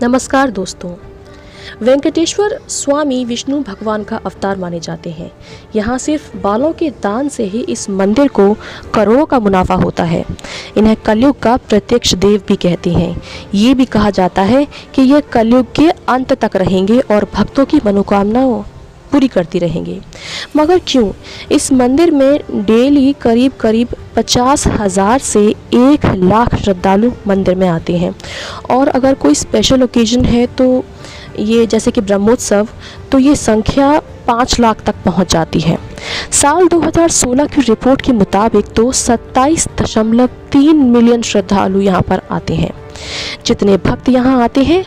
नमस्कार दोस्तों। वेंकटेश्वर स्वामी विष्णु भगवान का अवतार माने जाते हैं। यहाँ सिर्फ बालों के दान से ही इस मंदिर को करोड़ों का मुनाफा होता है। इन्हें कलयुग का प्रत्यक्ष देव भी कहते हैं। ये भी कहा जाता है कि ये कलयुग के अंत तक रहेंगे और भक्तों की मनोकामनाओं पूरी करती रहेंगे। मगर क्यों इस मंदिर में डेली करीब 50,000 से 1,00,000 श्रद्धालु मंदिर में आते हैं। और अगर कोई स्पेशल ओकेजन है तो ये जैसे कि ब्रह्मोत्सव, तो ये संख्या 5 लाख तक पहुंच जाती है। साल 2016 की रिपोर्ट के मुताबिक तो 27.3 मिलियन श्रद्धालु यहाँ पर आते हैं। जितने भक्त यहाँ आते हैं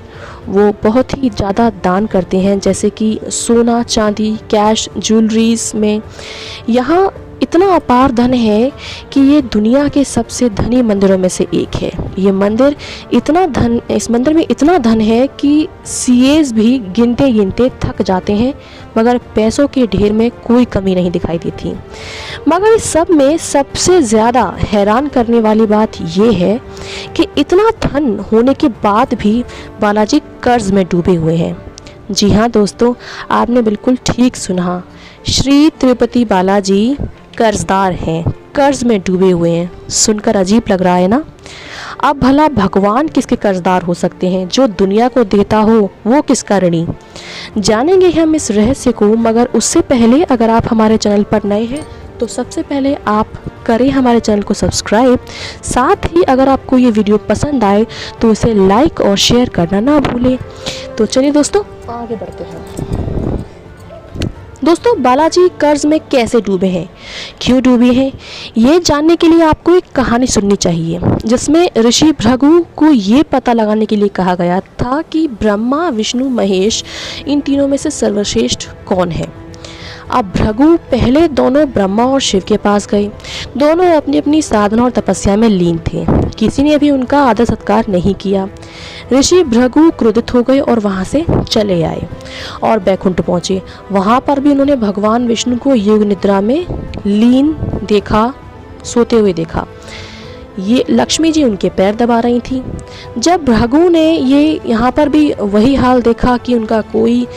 वो बहुत ही ज़्यादा दान करते हैं, जैसे कि सोना चांदी कैश ज्वेलरीज में। यहाँ इतना अपार धन है कि ये दुनिया के सबसे धनी मंदिरों में से एक है। ये मंदिर इस मंदिर में इतना धन है कि सीएस भी गिनते गिनते थक जाते हैं, मगर पैसों के ढेर में कोई कमी नहीं दिखाई देती। मगर इस सब में सबसे ज़्यादा हैरान करने वाली बात ये है कि इतना धन होने के बाद भी बालाजी कर्ज में डूबे हुए हैं। जी हाँ दोस्तों, आपने बिल्कुल ठीक सुना। श्री तिरुपति बालाजी कर्जदार हैं, कर्ज में डूबे हुए हैं। सुनकर अजीब लग रहा है ना। अब भला भगवान किसके कर्जदार हो सकते हैं? जो दुनिया को देता हो वो किसका ऋणी? जानेंगे हम इस रहस्य को, मगर उससे पहले अगर आप हमारे चैनल पर नए हैं तो सबसे पहले आप करें हमारे चैनल को सब्सक्राइब। साथ ही अगर आपको ये वीडियो पसंद आए तो इसे लाइक और शेयर करना ना भूलें। तो चलिए दोस्तों आगे बढ़ते हैं। दोस्तों, बालाजी कर्ज में कैसे डूबे हैं, क्यों डूबे हैं, ये जानने के लिए आपको एक कहानी सुननी चाहिए, जिसमें ऋषि भृगु को ये पता लगाने के लिए कहा गया था कि ब्रह्मा विष्णु महेश इन तीनों में से सर्वश्रेष्ठ कौन है। अब भृगु पहले दोनों ब्रह्मा और शिव के पास गए। दोनों अपनी अपनी साधना और तपस्या में लीन थे। किसी ने भी उनका आदर सत्कार नहीं किया। ऋषि भृगु क्रोधित हो गए और वहाँ से चले आए और बैकुंठ पहुँचे। वहाँ पर भी उन्होंने भगवान विष्णु को योग निद्रा में लीन देखा, सोते हुए देखा। ये लक्ष्मी जी उनके पैर दबा रही थी। जब भृगु ने ये यहाँ पर भी वही हाल देखा कि उनका कोई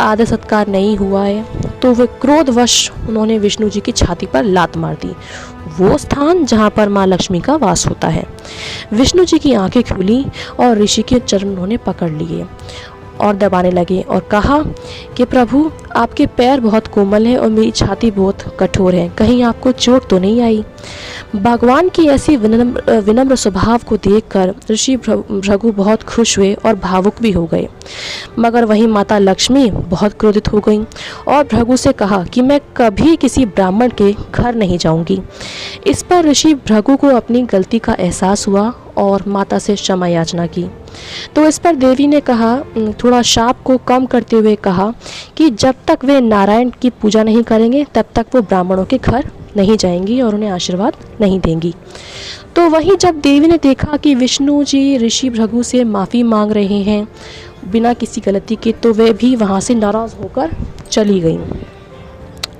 आदर सत्कार नहीं हुआ है, तो वे क्रोधवश उन्होंने विष्णु जी की छाती पर लात मार दी, वो स्थान जहाँ पर माँ लक्ष्मी का वास होता है। विष्णु जी की आंखें खुली और ऋषि के चरण उन्होंने पकड़ लिए और दबाने लगे और कहा कि प्रभु, आपके पैर बहुत कोमल हैं और मेरी छाती बहुत कठोर है, कहीं आपको चोट तो नहीं आई। भगवान की ऐसी विनम्र स्वभाव को देखकर ऋषि भृगु बहुत खुश हुए और भावुक भी हो गए। मगर वहीं माता लक्ष्मी बहुत क्रोधित हो गईं और भृगु से कहा कि मैं कभी किसी ब्राह्मण के घर नहीं जाऊंगी। इस पर ऋषि भृगु को अपनी गलती का एहसास हुआ और माता से क्षमा याचना की। तो इस पर देवी ने कहा, थोड़ा शाप को कम करते हुए कहा कि जब तक वे नारायण की पूजा नहीं करेंगे तब तक वो ब्राह्मणों के घर नहीं जाएंगी और उन्हें आशीर्वाद नहीं देंगी। तो वहीं जब देवी ने देखा कि विष्णु जी ऋषि भृगु से माफ़ी मांग रहे हैं बिना किसी गलती के, तो वे भी वहाँ से नाराज़ होकर चली गईं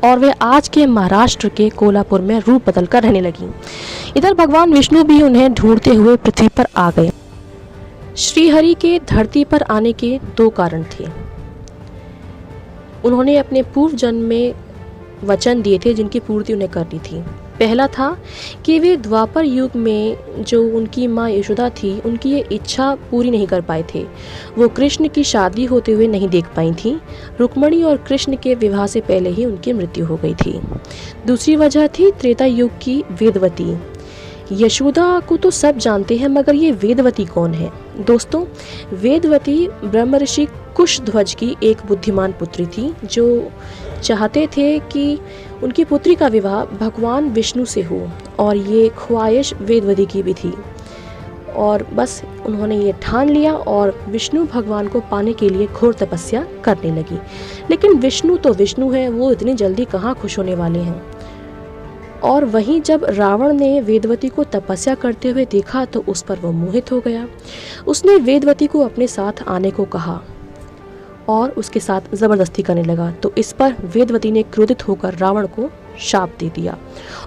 और वे आज के महाराष्ट्र के कोल्हापुर में रूप बदल कर रहने लगीं। इधर भगवान विष्णु भी उन्हें ढूंढते हुए पृथ्वी पर आ गए। श्रीहरि के धरती पर आने के 2 कारण थे। उन्होंने अपने पूर्व जन्म में वचन दिए थे जिनकी पूर्ति उन्हें करनी थी। पहला था कि वे द्वापर युग में जो उनकी माँ यशोदा थी, उनकी ये इच्छा पूरी नहीं कर पाए थे। वो कृष्ण की शादी होते हुए नहीं देख पाई थी। रुक्मणी और कृष्ण के विवाह से पहले ही उनकी मृत्यु हो गई थी। दूसरी वजह थी त्रेता युग की वेदवती। यशोदा को तो सब जानते हैं, मगर ये वेदवती कौन है? दोस्तों, वेदवती ब्रह्म ऋषि कुशध्वज की एक बुद्धिमान पुत्री थी, जो चाहते थे कि उनकी पुत्री का विवाह भगवान विष्णु से हो, और ये ख्वाहिश वेदवती की भी थी। और बस उन्होंने ये ठान लिया और विष्णु भगवान को पाने के लिए घोर तपस्या करने लगी। लेकिन विष्णु तो विष्णु है, वो इतनी जल्दी कहाँ खुश होने वाले हैं। और वहीं जब रावण ने वेदवती को तपस्या करते हुए देखा तो उस पर वो मोहित हो गया। उसने वेदवती को अपने साथ आने को कहा और उसके साथ ज़बरदस्ती करने लगा। तो इस पर वेदवती ने क्रोधित होकर रावण को शाप दे दिया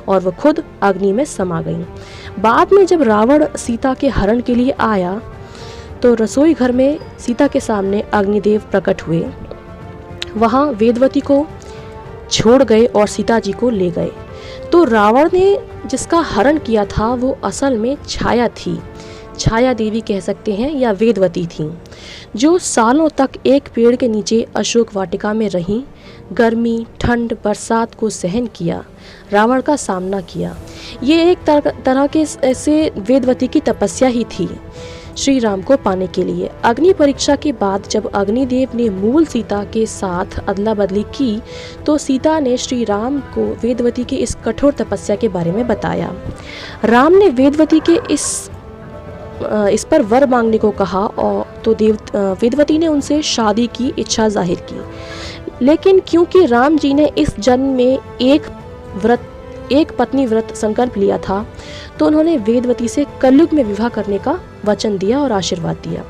और वह खुद अग्नि में समा गई। बाद में जब रावण सीता के हरण के लिए आया तो रसोई घर में सीता के सामने अग्निदेव प्रकट हुए। वहाँ वेदवती को छोड़ गए और सीता जी को ले गए। तो रावण ने जिसका हरण किया था वो असल में छाया थी, छाया देवी कह सकते हैं या वेदवती थी, जो सालों तक एक पेड़ के नीचे अशोक वाटिका में रहीं, गर्मी, ठंड, बरसात को सहन किया, रावण का सामना किया। ये एक तरह के ऐसे वेदवती की तपस्या ही थी श्री राम को पाने के लिए। अग्नि परीक्षा के बाद जब अग्निदेव ने मूल सीता के साथ अदला बदली की तो सीता ने श्री राम को वेदवती की इस कठोर तपस्या के बारे में बताया। राम ने वेदवती के इस पर वर मांगने को कहा और तो वेदवती ने उनसे शादी की इच्छा जाहिर की। लेकिन क्योंकि राम जी ने इस जन्म में एक पत्नी व्रत संकल्प लिया था तो उन्होंने वेदवती से कलयुग में विवाह करने का वचन दिया और आशीर्वाद दिया।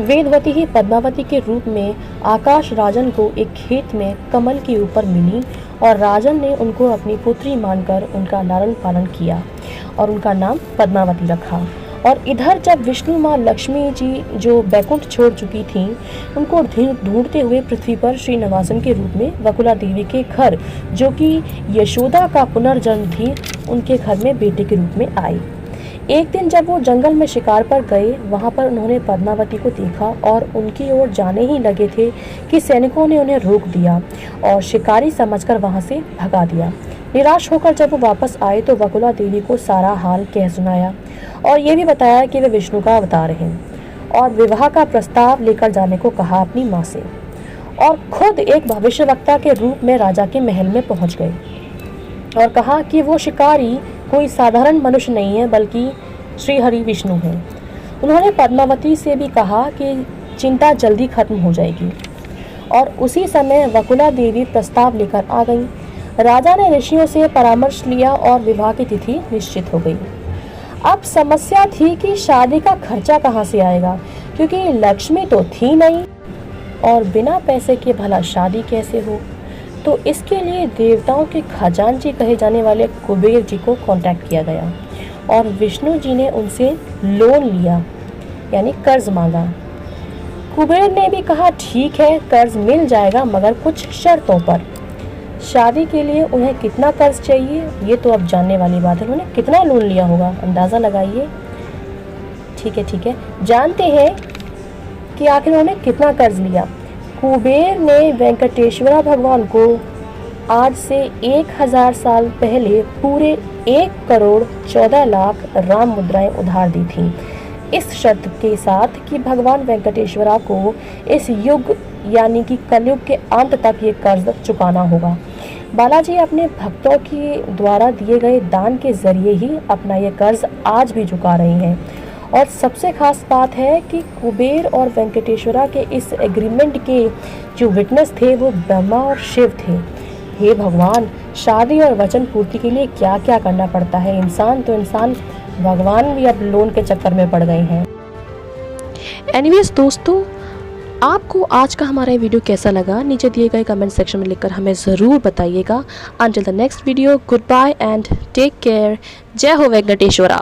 वेदवती ही पद्मावती के रूप में आकाश राजन को एक खेत में कमल के ऊपर मिली और राजन ने उनको अपनी पुत्री मानकर उनका लालन पालन किया और उनका नाम पद्मावती रखा। और इधर जब विष्णु माँ लक्ष्मी जी जो बैकुंठ छोड़ चुकी थीं, उनको ढूंढते हुए पृथ्वी पर श्री निवासन के रूप में वकुला देवी के घर, जो कि यशोदा का पुनर्जन्म थी, उनके घर में बेटे के रूप में आई। एक दिन जब वो जंगल में शिकार पर गए, वहाँ पर उन्होंने पद्मावती को देखा और उनकी ओर जाने ही लगे थे कि सैनिकों ने उन्हें रोक दिया और शिकारी समझकर वहाँ से भगा दिया। निराश होकर जब वो वापस आए तो वकुला देवी को सारा हाल कह सुनाया और ये भी बताया कि वे विष्णु का अवतार हैं और विवाह का प्रस्ताव लेकर जाने को कहा अपनी माँ से, और खुद एक भविष्यवक्ता के रूप में राजा के महल में पहुंच गए और कहा कि वो शिकारी कोई साधारण मनुष्य नहीं है बल्कि श्री हरि विष्णु हैं। उन्होंने पद्मावती से भी कहा कि चिंता जल्दी खत्म हो जाएगी और उसी समय वकुला देवी प्रस्ताव लेकर आ गई। राजा ने ऋषियों से परामर्श लिया और विवाह की तिथि निश्चित हो गई। अब समस्या थी कि शादी का खर्चा कहाँ से आएगा, क्योंकि लक्ष्मी तो थी नहीं और बिना पैसे के भला शादी कैसे हो। तो इसके लिए देवताओं के खजांची कहे जाने वाले कुबेर जी को कांटेक्ट किया गया और विष्णु जी ने उनसे लोन लिया, यानी कर्ज मांगा। कुबेर ने भी कहा ठीक है, कर्ज मिल जाएगा मगर कुछ शर्तों पर। शादी के लिए उन्हें कितना कर्ज चाहिए ये तो अब जानने वाली बात है। उन्होंने कितना लोन लिया होगा, अंदाज़ा लगाइए। ठीक है, जानते हैं कि आखिर उन्होंने कितना कर्ज लिया। कुबेर ने वेंकटेश्वरा भगवान को आज से 1000 साल पहले पूरे 1,14,00,000 राम मुद्राएं उधार दी थी, इस शर्त के साथ कि भगवान वेंकटेश्वरा को इस युग यानी कि कलयुग के अंत तक ये कर्ज चुकाना होगा। बालाजी अपने भक्तों के द्वारा दिए गए दान के जरिए ही अपना ये कर्ज आज भी चुका रहे हैं। और सबसे खास बात है कि कुबेर और वेंकटेश्वरा के इस एग्रीमेंट के जो विटनेस थे वो ब्रह्मा और शिव थे। हे भगवान, शादी और वचन पूर्ति के लिए क्या क्या करना पड़ता है। इंसान तो इंसान, भगवान भी अब लोन के चक्कर में पड़ गए हैं। एनीवेज दोस्तों, आपको आज का हमारा वीडियो कैसा लगा नीचे दिए गए कमेंट सेक्शन में लिखकर हमें ज़रूर बताइएगा। Until the next video, goodbye and take care. जय हो वेंकटेश्वरा।